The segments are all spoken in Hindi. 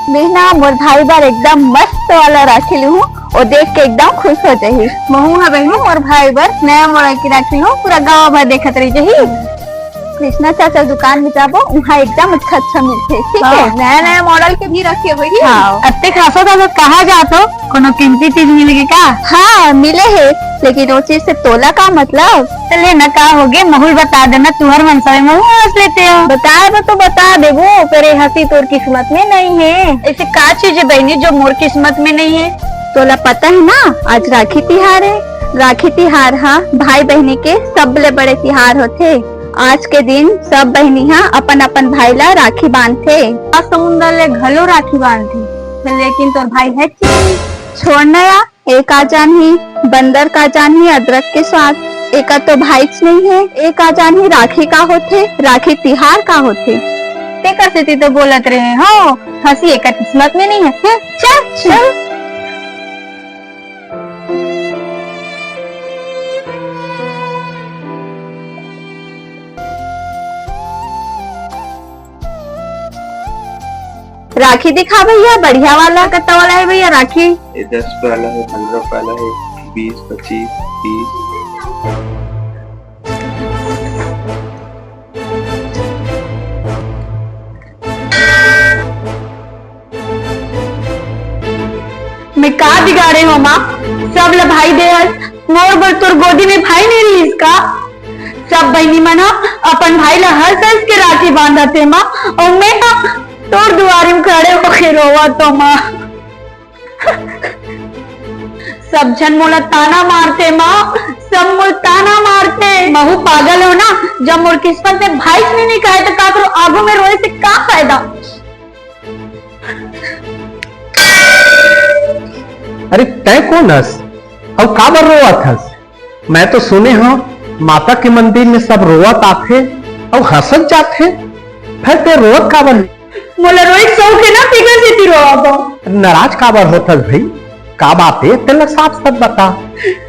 मैं ना मोर भाई बार एकदम मस्त वाला राखी ली हूँ और देख के एकदम खुश हो जाही। महू है बहनू मोर भाई बार नया मोड़ा की राखी हूँ, पूरा गाँव भर देखत रही जही। कृष्णा चाचा दुकान में जाबो वहाँ एकदम अच्छा अच्छा मिलते, ठीक है। नया नया मॉडल के भी रखे हुई। हाँ। अत्ते खासो तो कहा जातो कोनो कीमती चीज मिलेगी का? हाँ मिले है, लेकिन वो चीज से तोला का मतलब। चले न का होगे महुल बता देना, तुम्हार मनसा में महू हंस लेते हो। बताए तो बता देबो, पर हंसी तोर किस्मत में नहीं है। ऐसे का चीज है बहनी जो मोर किस्मत में नहीं है? तोला पता है ना आज राखी तिहार है। राखी तिहार हाँ भाई बहनी के सबले बड़े तिहार होते। आज के दिन सब बहनिया अपन अपन भाई ला राखी बांधते। समुद्र ले घलो राखी बांधती, लेकिन तोर भाई है छोड़ना या एक आ जानी बंदर का जानी अदरक के स्वाद। एक तो भाई नहीं है, एक आ जानी राखी का होते, राखी तिहार का होते। ते करते तो बोलत रहे हो हंसी एक किस्मत में नहीं है। चल चल राखी दिखा भैया, बढ़िया वाला कत्ता वाला है भैया राखी? ये 10 वाला है, 15 वाला है, 20, 25, 30। मैं का बिगाड़े हो माँ, सब ल भाई दे मोर बर तोर गोदी में भाई नहीं रही इसका। सब बहनी मना अपन भाई ला हंस हंस के राखी बांधते माँ, और मैं तोर दुआरी में खड़े होके रोवा तो माँ। सब जन मोला ताना मारते माँ, सब मोल ताना मारते। महू पागल हो ना, जब मोर किस्मत में भाई नहीं कहे तो का करो, आगू में रोए से का फायदा। अरे तय कौन हस और का बर रोवत हस? मैं तो सुने हो माता के मंदिर में सब रोवत आथे और हंसत जाथे, फिर ते रोवत का बर? मोला रोई शौक है ना, फिकर से ती रोवा तो। नाराज का बर होत हस भाई? का बात है तेला साफ साफ बता।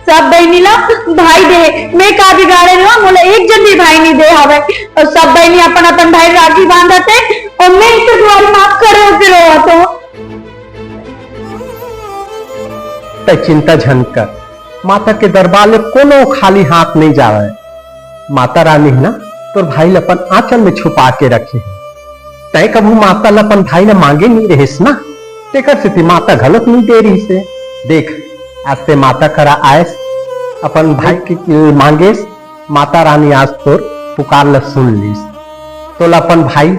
सब बहनी ला भाई दे, मैं का बिगाड़े ना, मोला एक जन भी भाई नहीं दे हवे, और सब बहनी अपन अपन भाई राखी बांधते और मैं तो दुआरी माफ करे होके रोवा तो। ते चिंता झन कर, माता के दरबार में कोनो खाली हाथ नहीं जावे। माता रानी है ना तो भाई ल अपन आंचल में छुपा के रखे है। तय कभू माता ल अपन भाई ने मांगे नहीं रहिस ना, तेकर से माता गलत नहीं दे रही से। देख आज से माता करा आयस अपन भाई के मांगेस, माता रानी आज तोर पुकार ल सुन लीस, तो ल अपन भाई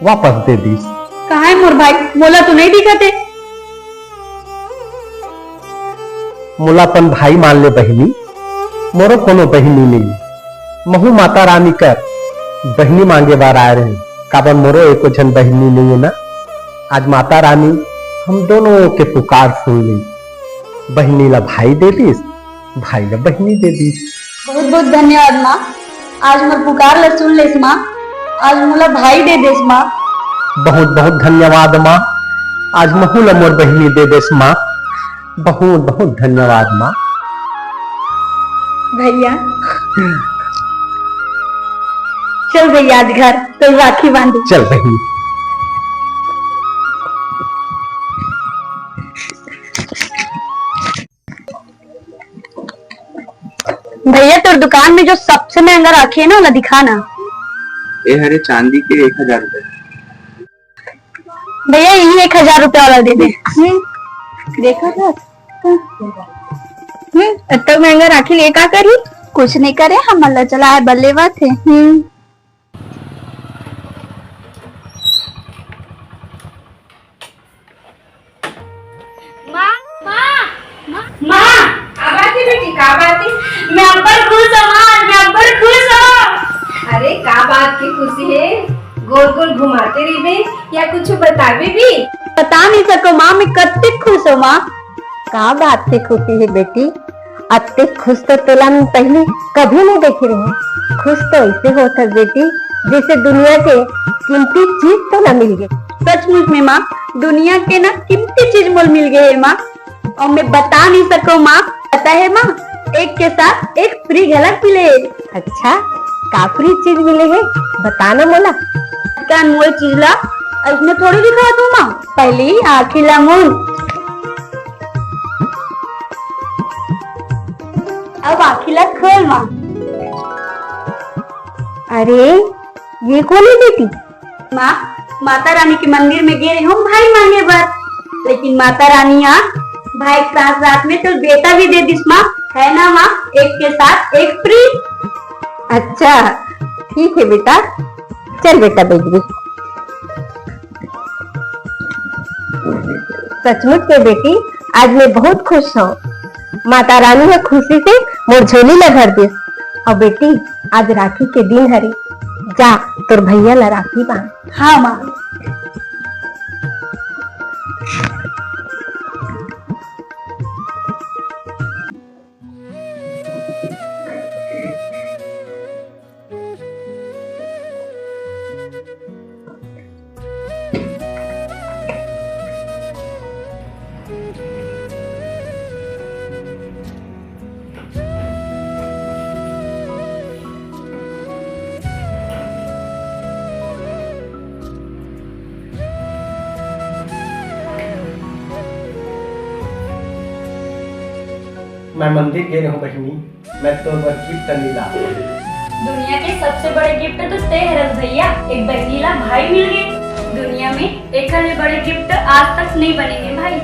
वापस दे दीस। कहा है मोर भाई, मोला तो नहीं दिखते। मोला अपन भाई मान ले बहनी, मोरो कोनो बहनी नहीं। महू माता रानी कर बहनी मांगे बार आए रहे, काबर मोरो एको जन बहनी नहीं है ना। आज माता रानी हम दोनों के पुकार सुन ली, बहनी ला भाई दे दीस, भाई ला बहनी दे दीस। बहुत बहुत धन्यवाद माँ, आज मोर पुकार ला सुन लेस माँ, आज मोला भाई दे देस माँ। बहुत बहुत धन्यवाद माँ, आज महू ला मोर बहनी दे देस माँ। बहुत बहुत धन्यवाद माँ। भैया चल भैया आज घर तो राखी बांधी। चल बहनी। भैया तो दुकान में जो सबसे महंगा राखी है ना वाला दिखाना। ये हरे चांदी के 1000 रुपए। भैया यही 1000 रुपए वाला दे दे। देखा था इतना महंगा राखी ले का करी? कुछ नहीं करे, हम अल्लाह चलाए बल्लेवा थे। बेटी का बात है? मैं अब्बर खुश हूँ, मैं अब्बर खुश हूँ। अरे का बात की खुशी है? गोल गोल घुमाते रही या कुछ बतावे भी? बता नहीं सको माँ, मैं कत्ते खुश हूँ माँ। का बात से खुशी है बेटी? अत्ते खुश तो तोला में पहले कभी नहीं देखी रही। खुश तो ऐसे होता बेटी जैसे दुनिया के कीमती चीज तो न मिल गई। सचमुच में माँ, दुनिया के ना कीमती चीज मोल मिल गए है माँ, और मैं बता नहीं सको माँ। पता है माँ, एक के साथ एक फ्री झलक मिले। अच्छा का फ्री चीज मिले है, बताना मोला। का अनमोल चीज ला इसमें थोड़ी दिखा तू माँ, पहली आँखी लामुन। अब आँखीला खोल माँ। अरे ये कौन है बेटी? माँ, माता रानी के मंदिर में गए हम भाई मांगे बर, लेकिन माता रानी यहाँ भाई रात रात में तो बेटा भी दे दिस माँ, है ना माँ? एक के साथ एक फ्री। अच्छा ठीक है बेटा, चल बेटा बैठ गई। सचमुच में बेटी आज मैं बहुत खुश हूँ। माता रानी है खुशी से मोर झोली ला भर दिस। और बेटी आज राखी के दिन हरे, जा तोर भैया ला राखी बांध। हाँ माँ। मैं मंदिर गए हूँ बहनी, मैं तो गिफ्ट मिला। दुनिया के सबसे बड़े गिफ्ट तो ते हरस भैया, एक बहनीला भाई मिल गए। दुनिया में एक बड़े गिफ्ट आज तक नहीं बनेंगे भाई।